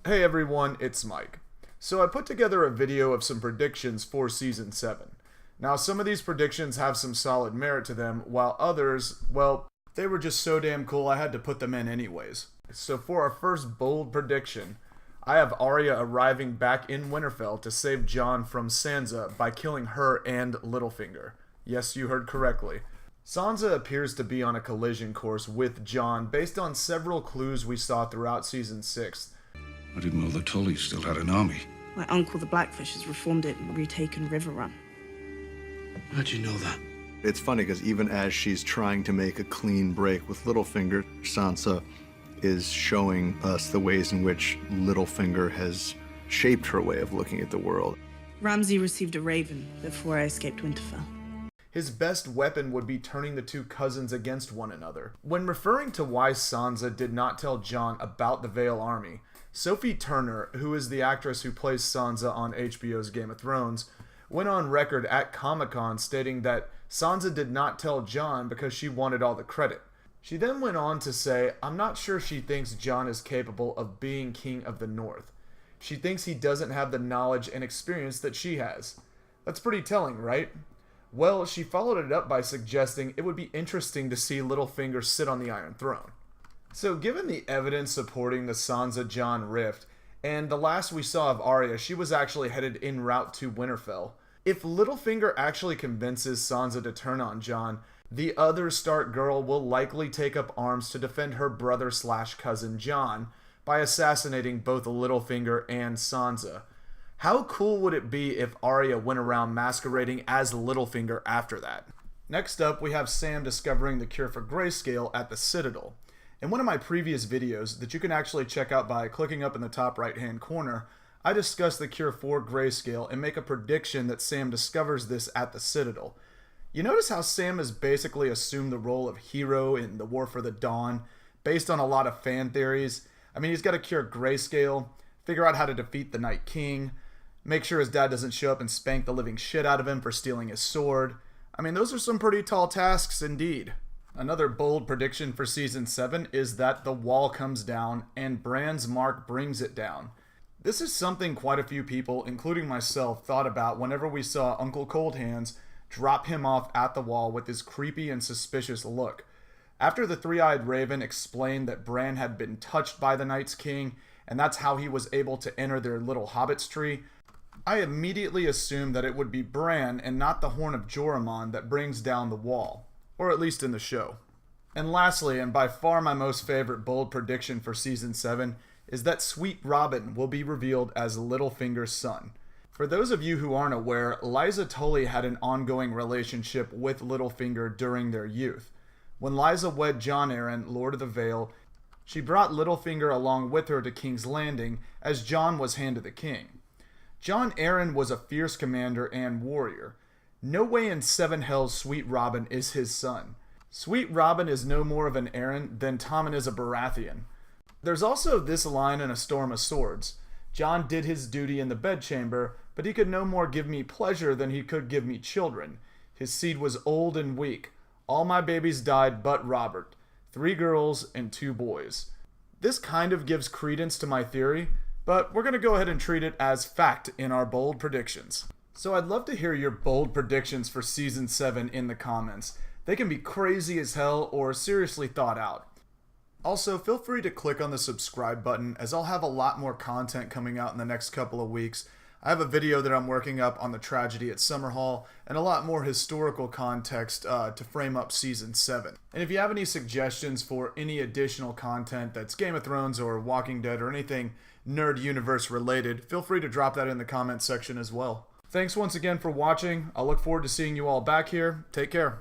Hey everyone, it's Mike. So I put together a video of some predictions for Season 7. Now some of these predictions have some solid merit to them, while others, well, they were just so damn cool I had to put them in anyways. So for our first bold prediction, I have Arya arriving back in Winterfell to save Jon from Sansa by killing her and Littlefinger. Yes, you heard correctly. Sansa appears to be on a collision course with Jon based on several clues we saw throughout Season 6. I didn't know the Tullys still had an army. My uncle, the Blackfish, has reformed it and retaken Riverrun. How'd you know that? It's funny because even as she's trying to make a clean break with Littlefinger, Sansa is showing us the ways in which Littlefinger has shaped her way of looking at the world. Ramsay received a raven before I escaped Winterfell. His best weapon would be turning the two cousins against one another. When referring to why Sansa did not tell Jon about the Vale army, Sophie Turner, who is the actress who plays Sansa on HBO's Game of Thrones, went on record at Comic-Con stating that Sansa did not tell Jon because she wanted all the credit. She then went on to say, "I'm not sure she thinks Jon is capable of being King of the North. She thinks he doesn't have the knowledge and experience that she has." That's pretty telling, right? Well, she followed it up by suggesting it would be interesting to see Littlefinger sit on the Iron Throne. So given the evidence supporting the Sansa-Jon rift, and the last we saw of Arya, she was actually headed en route to Winterfell. If Littlefinger actually convinces Sansa to turn on Jon, the other Stark girl will likely take up arms to defend her brother/cousin Jon by assassinating both Littlefinger and Sansa. How cool would it be if Arya went around masquerading as Littlefinger after that? Next up, we have Sam discovering the cure for grayscale at the Citadel. In one of my previous videos that you can actually check out by clicking up in the top right hand corner, I discuss the cure for grayscale and make a prediction that Sam discovers this at the Citadel. You notice how Sam has basically assumed the role of hero in the War for the Dawn, based on a lot of fan theories. I mean, he's got to cure grayscale, figure out how to defeat the Night King, make sure his dad doesn't show up and spank the living shit out of him for stealing his sword. I mean, those are some pretty tall tasks indeed. Another bold prediction for Season 7 is that the wall comes down and Bran's mark brings it down. This is something quite a few people, including myself, thought about whenever we saw Uncle Cold Hands drop him off at the wall with his creepy and suspicious look. After the Three-Eyed Raven explained that Bran had been touched by the Night's King, and that's how he was able to enter their little hobbit's tree, I immediately assumed that it would be Bran and not the Horn of Joramun that brings down the wall. Or at least in the show. And lastly, and by far my most favorite bold prediction for Season 7, is that Sweet Robin will be revealed as Littlefinger's son. For those of you who aren't aware, Lysa Tully had an ongoing relationship with Littlefinger during their youth. When Lysa wed Jon Arryn, Lord of the Vale, she brought Littlefinger along with her to King's Landing, as Jon was Hand of the King. Jon Arryn was a fierce commander and warrior. No way in Seven Hells Sweet Robin is his son. Sweet Robin is no more of an Arryn than Tommen is a Baratheon. There's also this line in A Storm of Swords. Jon did his duty in the bedchamber, but he could no more give me pleasure than he could give me children. His seed was old and weak. All my babies died but Robert. 3 girls and 2 boys. This kind of gives credence to my theory, but we're going to go ahead and treat it as fact in our bold predictions. So I'd love to hear your bold predictions for Season 7 in the comments. They can be crazy as hell or seriously thought out. Also, feel free to click on the subscribe button, as I'll have a lot more content coming out in the next couple of weeks. I have a video that I'm working up on the tragedy at Summerhall, and a lot more historical context to frame up Season 7. And if you have any suggestions for any additional content that's Game of Thrones or Walking Dead or anything Nerd Universe related, feel free to drop that in the comments section as well. Thanks once again for watching. I'll look forward to seeing you all back here. Take care.